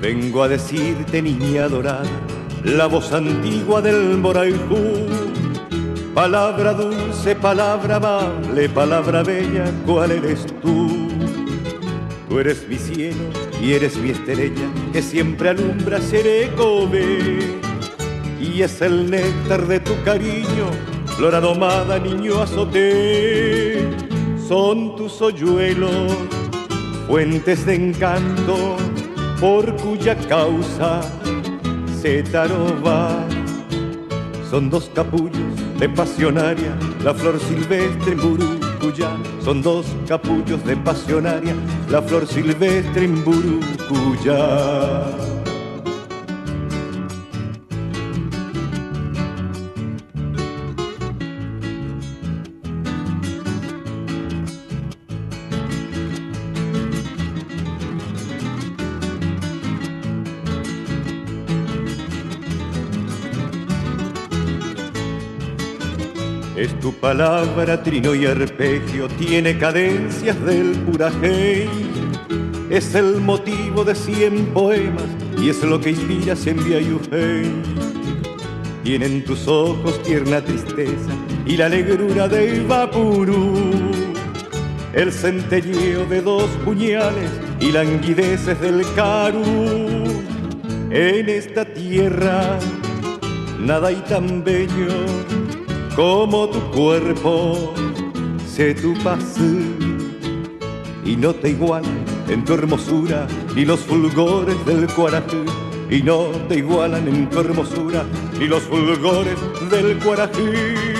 Vengo a decirte, niña dorada, la voz antigua del Moraijú. Palabra dulce, palabra amable, palabra bella, ¿cuál eres tú? Tú eres mi cielo y eres mi estrella, que siempre alumbra Cerecové. Y es el néctar de tu cariño, flor domada, niño azoté. Son tus hoyuelos, fuentes de encanto, por cuya causa se taroba. Son dos capullos de pasionaria, la flor silvestre en Burucuyá. Son dos capullos de pasionaria, la flor silvestre en Burucuyá. Es tu palabra, trino y arpegio, tiene cadencias del purajey. Es el motivo de 100 poemas y es lo que inspira Sembia y Ufey. Tienen tus ojos tierna tristeza y la negrura de Ibapurú, el centelleo de dos puñales y languideces del Carú. En esta tierra nada hay tan bello como tu cuerpo, sé tu paz, y no te igualan en tu hermosura ni los fulgores del Cuarajú, y no te igualan en tu hermosura ni los fulgores del Cuarajú.